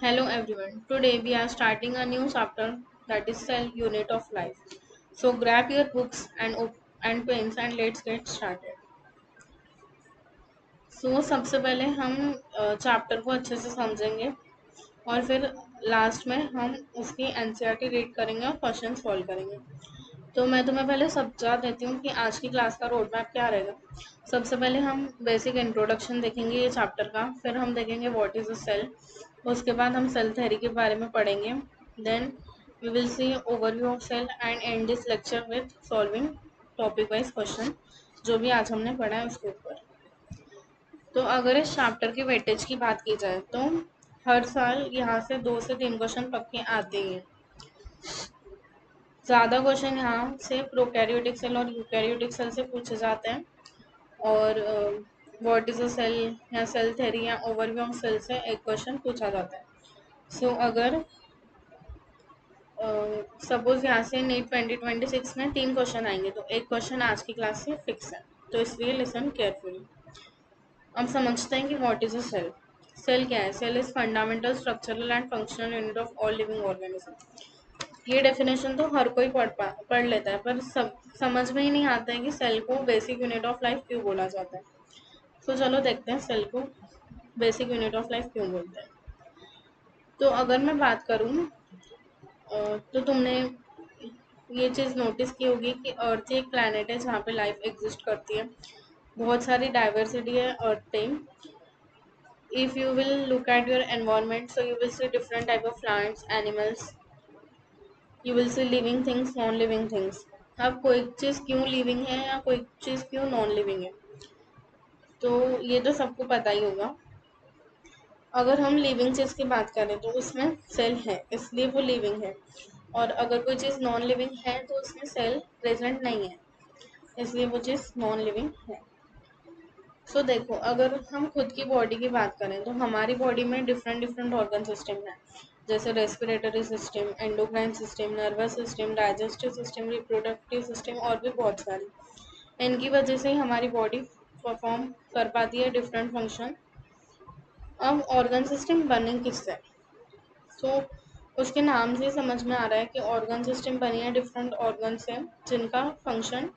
Hello everyone. Today we are starting a new chapter that is cell unit of life. So grab your books and pens and let's get started. सबसे पहले हम chapter को अच्छे से समझेंगे और फिर लास्ट में हम उसकी एनसीईआरटी रीड करेंगे और क्वेश्चन सॉल्व करेंगे। तो मैं तुम्हें पहले समझा देती हूँ कि आज की क्लास का रोड मैप क्या रहेगा। सबसे पहले हम बेसिक इंट्रोडक्शन देखेंगे ये चैप्टर का, फिर हम देखेंगे व्हाट इज़ अ सेल, उसके बाद हम सेल थ्योरी के बारे में पढ़ेंगे। Then we will see overview of cell and end this lecture with solving topic wise question जो भी आज हमने पढ़ा है उसके ऊपर। तो अगर इस चैप्टर के वेटेज की बात की जाए तो हर साल यहाँ से 2 से 3 क्वेश्चन पक्के आते ही हैं। ज़्यादा क्वेश्चन यहाँ से प्रोकैरियोटिक सेल और यूकैरियोटिक सेल से पूछे जाते हैं और व्हाट इज़ अ सेल या सेल थ्योरी या ओवरव्यू ऑफ सेल से एक क्वेश्चन पूछा जाता है। अगर सपोज यहाँ से नीट 2026 में 3 क्वेश्चन आएंगे तो एक क्वेश्चन आज की क्लास से फिक्स है, तो इसलिए लिसन केयरफुली। अब समझते हैं कि what is a cell. Cell क्या है? Cell is fundamental structural and functional unit of all living organism. ये डेफिनेशन तो हर कोई पढ़ लेता है, पर समझ में ही नहीं आता है कि सेल को बेसिक यूनिट ऑफ लाइफ क्यों बोला जाता है। तो चलो देखते हैं सेल को बेसिक यूनिट ऑफ लाइफ क्यों बोलते हैं। तो अगर मैं बात करूँ तो तुमने ये चीज़ नोटिस की होगी कि अर्थ एक प्लैनेट है जहाँ पे लाइफ एग्जिस्ट करती है, बहुत सारी डाइवर्सिटी है अर्थ पे। If you will look at your environment so you will see different type of plants, animals, you will see living things, non living things. अब कोई चीज़ क्यों लिविंग है या कोई चीज़ क्यों नॉन लिविंग है, तो ये तो सबको पता ही होगा। अगर हम लिविंग चीज़ की बात करें तो उसमें सेल है इसलिए वो लिविंग है, और अगर कोई चीज़ नॉन लिविंग है तो उसमें सेल प्रेजेंट नहीं है इसलिए वो चीज़ नॉन लिविंग है। देखो, अगर हम खुद की बॉडी की बात करें तो हमारी बॉडी में डिफरेंट डिफरेंट ऑर्गन सिस्टम है, जैसे respiratory system, endocrine system, nervous system, digestive system, reproductive system और भी बहुत सारी। इनकी वजह से ही हमारी बॉडी परफॉर्म कर पाती है डिफरेंट फंक्शन। अब ऑर्गन सिस्टम बने किससे? तो उसके नाम से समझ में आ रहा है कि ऑर्गन सिस्टम बनी है डिफरेंट ऑर्गन से जिनका फंक्शन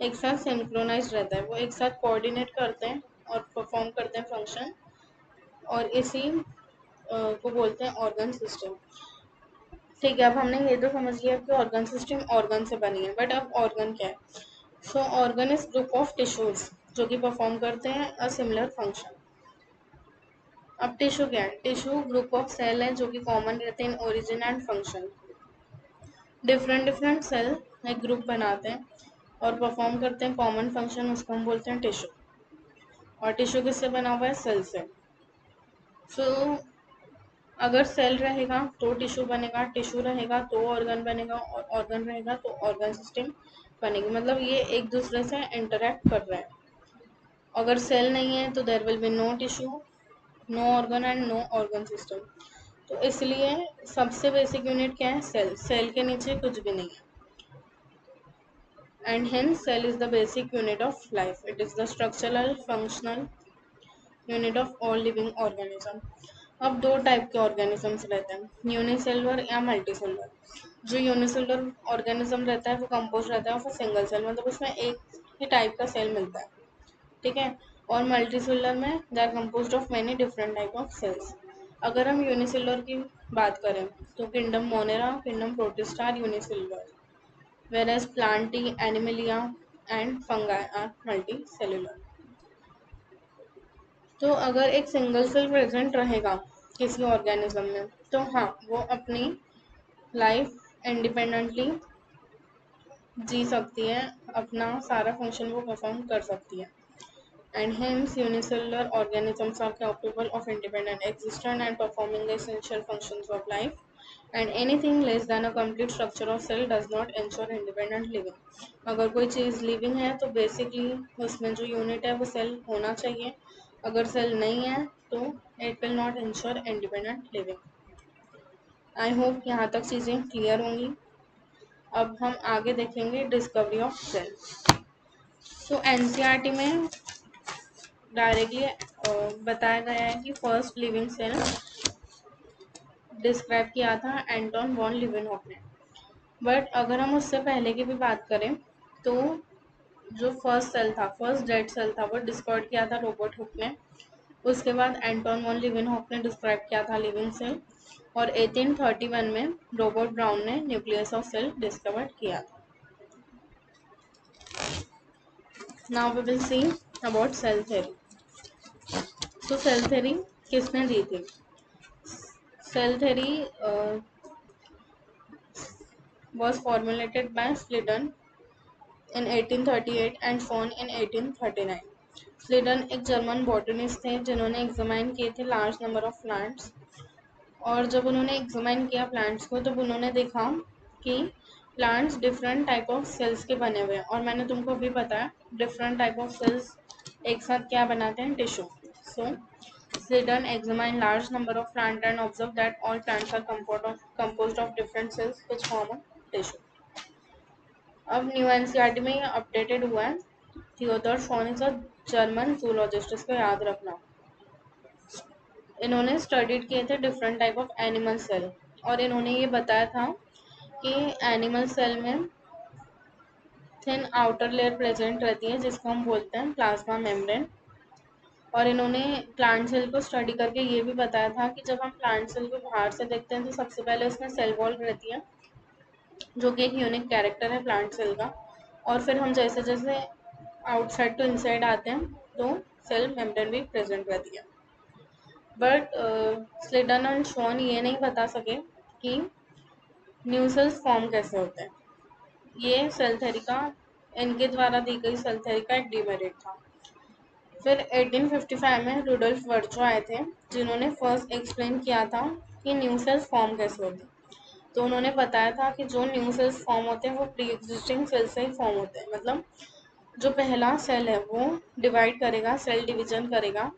एक साथ सिंक्रोनाइज रहता है, वो एक साथ कोऑर्डिनेट करते हैं और परफॉर्म करते हैं फंक्शन, और इसी को बोलते हैं ऑर्गन सिस्टम। ठीक है, अब हमने ये तो समझ लिया कि ऑर्गन सिस्टम ऑर्गन से बनी है, बट अब ऑर्गन क्या है? Organ is group of tissues जो कि परफॉर्म करते हैं अ सिमिलर फंक्शन। अब टिश्यू क्या है? टिश्यू ग्रुप ऑफ सेल है जो कि कॉमन रहते हैं in origin and function. Different different cell एक ग्रुप बनाते हैं और परफॉर्म करते हैं कॉमन फंक्शन, उसको हम बोलते हैं टिश्यू। और टिश्यू किससे बना हुआ है? सेल से। सो अगर सेल रहेगा तो टिश्यू बनेगा, टिश्यू रहेगा तो ऑर्गन बनेगा, और ऑर्गन रहेगा तो ऑर्गन सिस्टम बनेगी। मतलब ये एक दूसरे से इंटरेक्ट कर रहे हैं। अगर सेल नहीं है तो there will be no tissue, no organ and no organ system. तो इसलिए सबसे बेसिक यूनिट क्या है? सेल। सेल के नीचे कुछ भी नहीं है, and hence cell is the basic unit of life. It is the structural functional unit of all living organism. अब दो टाइप के ऑर्गेनिजम्स रहते हैं, यूनिसेलुलर या मल्टीसेलुलर। जो यूनिसेलुलर ऑर्गेनिज्म रहता है वो कंपोज रहता है ऑफ सिंगल सेल, मतलब उसमें एक ही टाइप का सेल मिलता है, ठीक है। और मल्टीसेलुलर में they are composed of many different type of cells. अगर हम यूनिसेलुलर की बात करें तो kingdom Monera, kingdom Protista are unicellular, whereas Plantae, Animalia and fungi are multicellular. तो अगर एक सिंगल सेल प्रेजेंट रहेगा किसी ऑर्गेनिज्म में तो हाँ, वो अपनी लाइफ इंडिपेंडेंटली जी सकती है, अपना सारा फंक्शन वो परफॉर्म कर सकती है। And hence unicellular organisms are capable of independent existence and performing the essential functions of life, and anything less than a complete structure of cell does not ensure independent living. अगर कोई चीज़ living है तो basically उसमें जो unit है वो cell होना चाहिए, अगर सेल नहीं है तो it will not ensure independent living. I hope यहाँ तक चीज़ें क्लियर होंगी। अब हम आगे देखेंगे डिस्कवरी ऑफ सेल। एनसीईआरटी में डायरेक्टली बताया गया है कि फर्स्ट लिविंग सेल डिस्क्राइब किया था एंटोन वॉन लीवेनहॉफ ने। बट अगर हम उससे पहले की भी बात करें तो जो फर्स्ट सेल था, फर्स्ट डेड सेल था, वो डिस्कवर्ड किया था रॉबर्ट हुक ने। उसके बाद एंटोन वॉन लीवेनहॉफ ने डिस्क्राइब किया था लिविंग सेल, और 1831 में रॉबर्ट ब्राउन ने न्यूक्लियस ऑफ सेल डिस्कवर किया था। Now we will see about cell theory. तो सेल थ्योरी किसने दी थी? Cell theory was formulated by Sladen in 1838 and Schwann in 1839. स्लीडन एक जर्मन बॉटनिस्ट थे जिन्होंने एग्जामाइन किए थे लार्ज नंबर ऑफ प्लांट्स, और जब उन्होंने एग्जामाइन किया प्लांट्स को तब उन्होंने देखा कि plants different type of cells के बने हुए हैं, और मैंने तुमको अभी बताया डिफरेंट टाइप ऑफ सेल्स एक साथ क्या बनाते हैं, tissue. So Sladen examined large number of plants and observed that all plants are composed of different cells which form a tissue. अब न्यू एनसीईआरटी में ये अपडेटेड हुआ है। Theodor Schwann is a German zoologist, इसको याद रखना। इन्होंने studied किए थे different type of animal cell, और इन्होंने ये बताया था कि एनिमल सेल में थिन आउटर लेयर प्रेजेंट रहती है जिसको हम बोलते हैं प्लाज्मा मेम्ब्रेन। और इन्होंने प्लांट सेल को स्टडी करके ये भी बताया था कि जब हम प्लांट सेल को बाहर से देखते हैं तो सबसे पहले उसमें सेल वॉल रहती है जो कि एक यूनिक कैरेक्टर है प्लांट सेल का, और फिर हम जैसे जैसे आउटसाइड टू इनसाइड आते हैं तो सेल मेम्ब्रेन भी प्रेजेंट रहती है। बट स्लेडन एंड शॉन ये नहीं बता सके कि न्यू सेल्स फॉर्म कैसे होते हैं। ये सेल थ्योरी का, इनके द्वारा दी गई सेल थ्योरी का एक डिमेरिट था। फिर 1855 में रुडोल्फ वर्चो आए थे जिन्होंने फर्स्ट एक्सप्लेन किया था कि न्यू सेल्स फॉर्म कैसे होते हैं। तो उन्होंने बताया था कि जो न्यू सेल्स फॉर्म होते हैं वो प्री एग्जिस्टिंग सेल से ही फॉर्म होते हैं, मतलब जो पहला सेल है वो डिवाइड करेगा, सेल डिवीजन करेगा,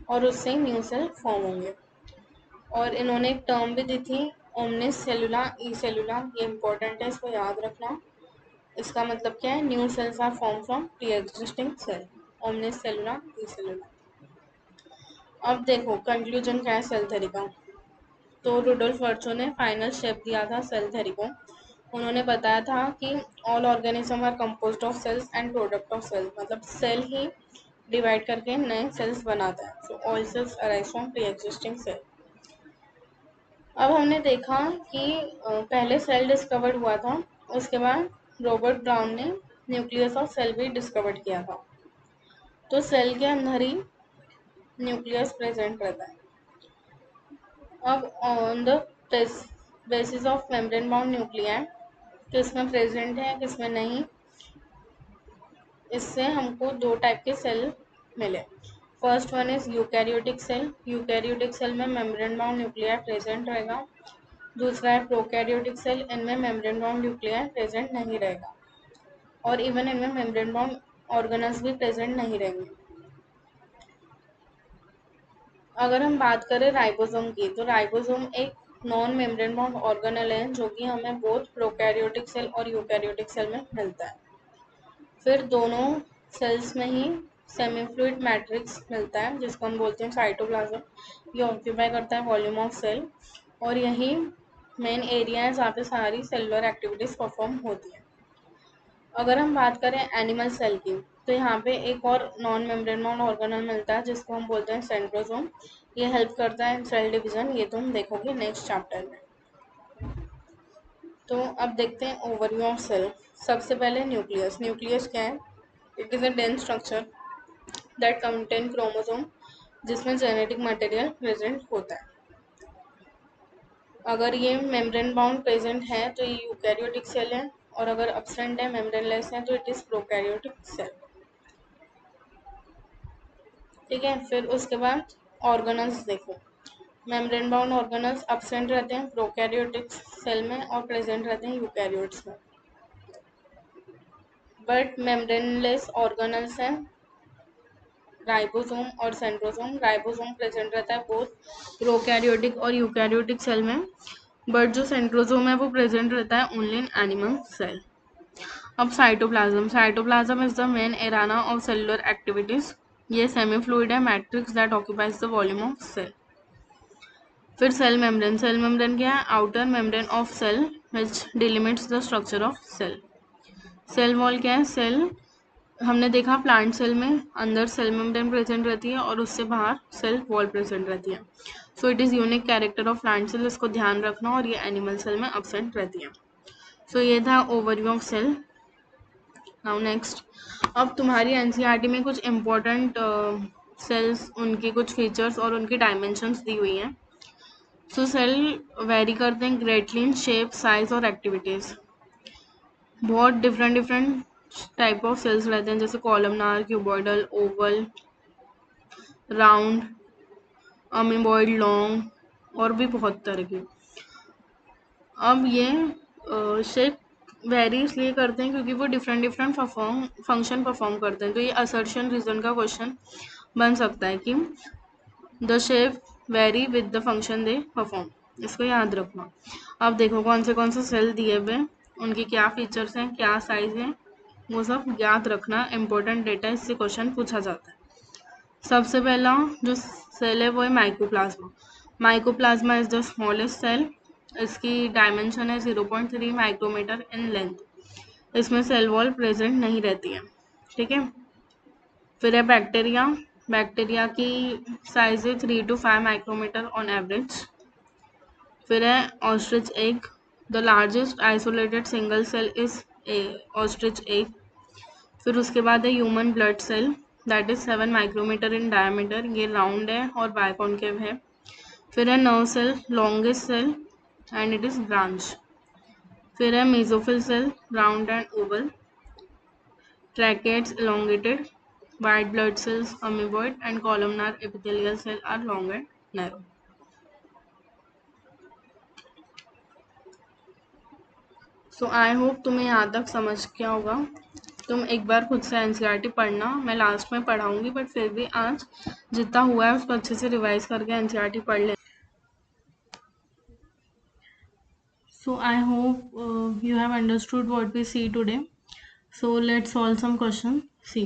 और उससे ही न्यू सेल फॉर्म होंगे। और इन्होंने एक टर्म भी दी थी ओमनिस सेलुला ई सेलुला, ये इंपॉर्टेंट है, इसको याद रखना। इसका मतलब क्या है? New cells are form from pre existing cell, ओमनिस सेलुला ई सेलुला। अब देखो कंक्लूजन क्या है सेल थ्योरी का। तो रुडोल्फ वर्चो ने फाइनल शेप दिया था सेल थ्योरी को। उन्होंने बताया था कि all organism are composed of cells and product of cells, मतलब सेल ही डिवाइड करके नए सेल्स बनाता है। So all cells arise from pre existing cell. अब हमने देखा कि पहले सेल डिस्कवर्ड हुआ था, उसके बाद रॉबर्ट ब्राउन ने न्यूक्लियस ऑफ सेल भी डिस्कवर्ड किया था। तो सेल के अंदर ही न्यूक्लियस प्रेजेंट रहता है। अब on the basis of membrane bound nuclei किसमें प्रेजेंट है किसमें नहीं, इससे हमको दो टाइप के सेल मिले। First one is eukaryotic cell. Eukaryotic cell में मेम्ब्रेन बाउंड न्यूक्लियाई प्रेजेंट रहेगा। दूसरा है प्रोकैरियोटिक सेल, इनमें मेम्ब्रेन बाउंड न्यूक्लियाई प्रेजेंट नहीं रहेगा, और इवन इनमें मेम्ब्रेन बाउंड ऑर्गेनल्स भी प्रेजेंट नहीं रहेंगे। अगर हम बात करें राइबोसोम की, तो राइबोसोम एक नॉन मेम्ब्रेन बाउंड ऑर्गेनल है जो कि हमें बोथ प्रोकैरियोटिक सेल और यूकैरियोटिक सेल में मिलता है। फिर दोनों सेल्स में ही सेमी फ्लूइड मैट्रिक्स मिलता है जिसको हम बोलते हैं साइटोप्लाज्म। ये ऑक्यूपाई करता है वॉल्यूम ऑफ सेल, और यही मेन एरिया है जहाँ पे सारी सेलुलर एक्टिविटीज परफॉर्म होती है। अगर हम बात करें एनिमल सेल की, तो यहाँ पे एक और नॉन मेम्ब्रेन बाउंड ऑर्गेनल मिलता है जिसको हम बोलते हैं सेंट्रोसोम। ये हेल्प करता है सेल डिवीजन, ये तुम देखोगे नेक्स्ट चैप्टर में। तो अब देखते हैं ओवरव्यू ऑफ सेल। सबसे पहले न्यूक्लियस। न्यूक्लियस क्या है? It is a dense structure that contain chromosome, जिसमें जेनेटिक मटेरियल प्रेजेंट होता है। अगर ये मेम्ब्रेन बाउंड प्रेजेंट है तो ये यूकैरियोटिक सेल है, और अगर अब्सेंट है, मेम्ब्रेनलेस है, तो इट इज प्रोकैरियोटिक सेल। ठीक है, फिर उसके बाद ऑर्गेनल्स देखो। मेम्ब्रेन बाउंड ऑर्गेनल्स अब्सेंट रहते हैं प्रोकैरियोटिक सेल में और प्रेजेंट रहते हैं यूकैरियोट्स में। बट मेम्ब्रेनलेस ऑर्गेनल्स हैं राइबोसोम और सेंट्रोसोम। राइबोसोम प्रेजेंट रहता है बोथ प्रोकैरियोटिक और यूकैरियोटिक सेल में, बट जो सेंट्रोसोम है वो प्रेजेंट रहता है ओनली इन एनिमल सेल। अब cytoplasm. Cytoplasm is the main arena of cellular activities. ये सेमी फ्लूइड है matrix that occupies the volume of cell. फिर सेल मेम्ब्रेन क्या है? Outer membrane of cell which delimits the structure of cell. Cell wall क्या है? Cell हमने देखा plant cell में अंदर सेल मेम्ब्रेन प्रेजेंट रहती है और उससे बाहर सेल वॉल प्रेजेंट रहती है। So it is unique character of plant cell, इसको ध्यान रखना, और ये एनिमल सेल में अब्सेंट रहती है। सो ये था overview of cell. Now next, अब तुम्हारी एनसीईआरटी में कुछ इम्पोर्टेंट सेल्स, उनके कुछ फीचर्स और उनकी डायमेंशंस दी हुई हैं। सो सेल वेरी करते हैं ग्रेटली इन शेप, साइज और एक्टिविटीज़। बहुत डिफरेंट टाइप ऑफ सेल्स रहते हैं, जैसे columnar, cuboidal, Oval, round, amoeboid, long, और भी बहुत तरह के। अब ये शेप वेरी इसलिए करते हैं क्योंकि वो डिफरेंट फंक्शन परफॉर्म करते हैं। तो ये असर्शन रीजन का क्वेश्चन बन सकता है कि the shape very with the function they perform, इसको याद रखना। अब देखो कौन से सेल दिए हुए हैं, उनके क्या फीचर्स हैं, क्या साइज है, वो सब याद रखना, इम्पोर्टेंट डेटा, इससे क्वेश्चन पूछा जाता है। सबसे पहला जो सेल है वो है mycoplasma. Mycoplasma is the smallest cell. इसकी डायमेंशन है 0.3 माइक्रोमीटर इन लेंथ। इसमें सेल वॉल प्रेजेंट नहीं रहती है, ठीक है। फिर है बैक्टीरिया। बैक्टीरिया की साइज है 3 to 5 माइक्रोमीटर ऑन एवरेज। फिर है ostrich egg. The largest isolated single cell is ostrich egg. फिर उसके बाद है human blood cell, that is 7 micrometre in diameter. ये राउंड है और बायकॉन्केव है। फिर है nerve cell, longest cell and it is branch. फिर है mesophyll cell, round and oval. Tracheids elongated, white blood cells amoeboid, and columnar epithelial cell are long and narrow. So I hope तुम्हें यहाँ तक समझ गया होगा। तुम एक बार खुद से एनसीईआरटी पढ़ना, मैं लास्ट में पढ़ाऊंगी, बट फिर भी आज जितना हुआ है उसको अच्छे से रिवाइज करके एनसीईआरटी पढ़ ले। So I hope you have understood what we see today. So let's solve some questions. See,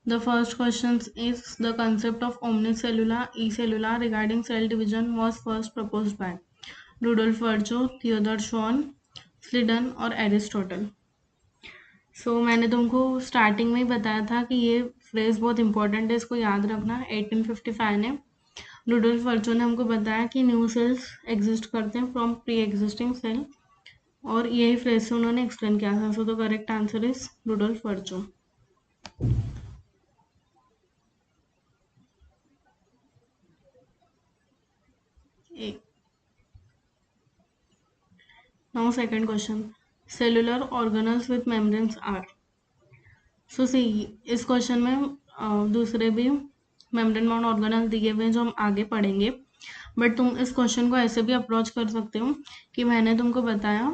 the first question is the concept of omnicellular e-cellular regarding cell division was first proposed by Rudolf Virchow, Theodor Schwann, Schleiden और Aristotle. सो मैंने तुमको starting में ही बताया था कि ये phrase बहुत important है, इसको याद रखना। 1855 ने रुडोल्फ वर्चो ने हमको बताया कि न्यू सेल्स एग्जिस्ट करते हैं फ्रॉम प्री एग्जिस्टिंग सेल, और यही फ्रेज से उन्होंने एक्सप्लेन किया था। So the correct answer is Rudolf Virchow. Now second question, cellular organelles with membranes are. So see, इस क्वेश्चन में दूसरे भी मेम्ब्रेन बाउंड ऑर्गेनल दिए हुए हैं जो हम आगे पढ़ेंगे, बट तुम इस क्वेश्चन को ऐसे भी अप्रोच कर सकते हो कि मैंने तुमको बताया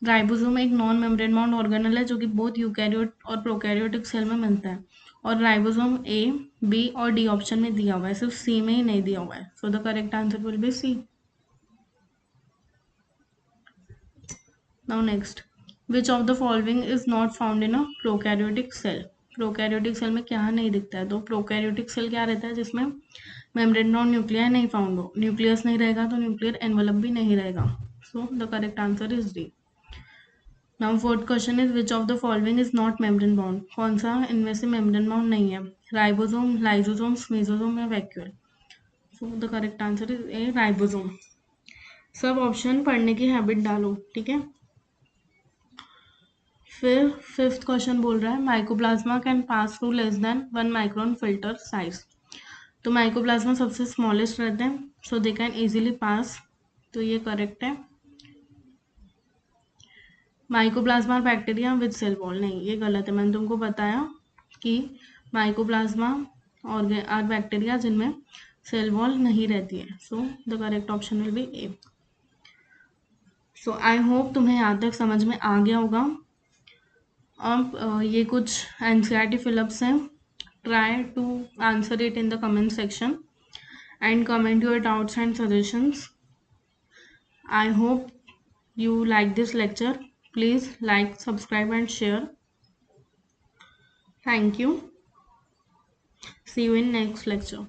राइबोसोम एक नॉन मेम्ब्रेन बाउंड ऑर्गेनल है जो कि बहुत यूकैरियोट और प्रोकैरियोटिक सेल में मिलता है, और राइबोसोम ए, बी और डी ऑप्शन में दिया हुआ है, सिर्फ सी में ही नहीं दिया हुआ है। So the correct answer will be C. Now next, which of the following is not found in a prokaryotic cell. Prokaryotic cell में क्या नहीं दिखता है? तो प्रोकैरियोटिक सेल क्या रहता है? जिसमें मेम्ब्रेन बाउंड न्यूक्लिया नहीं फाउंड हो। न्यूक्लियस नहीं रहेगा तो न्यूक्लियर एनवलप भी नहीं रहेगा। सो the correct answer is D. Now fourth question is which of the following is not membrane bound. कौन सा इनमें से मेम्ब्रेन बाउंड नहीं है? राइबोसोम, लाइसोसोम, मेसोसोम या vacuole. So the correct answer is a, ribosome. सब ऑप्शन पढ़ने की हैबिट डालो, ठीक है। फिर फिफ्थ क्वेश्चन बोल रहा है mycoplasma can pass through less than 1 micron filter size. तो माइकोप्लाज्मा सबसे स्मॉलेस्ट रहते हैं, सो दे कैन इजीली पास, तो ये करेक्ट है। माइकोप्लाज्मा और बैक्टीरिया विद सेल वॉल, नहीं ये गलत है। मैंने तुमको बताया कि माइकोप्लाज्मा और बैक्टीरिया जिनमें सेल वॉल नहीं रहती है। So the correct option will be A. So I hope तुम्हें यहाँ तक समझ में आ गया होगा। अब ये कुछ एनसीईआरटी फिलअप्स हैं, try to answer it in the comment section and comment your doubts and suggestions. I hope you like this lecture. Please like, subscribe and share. Thank you. See you in next lecture.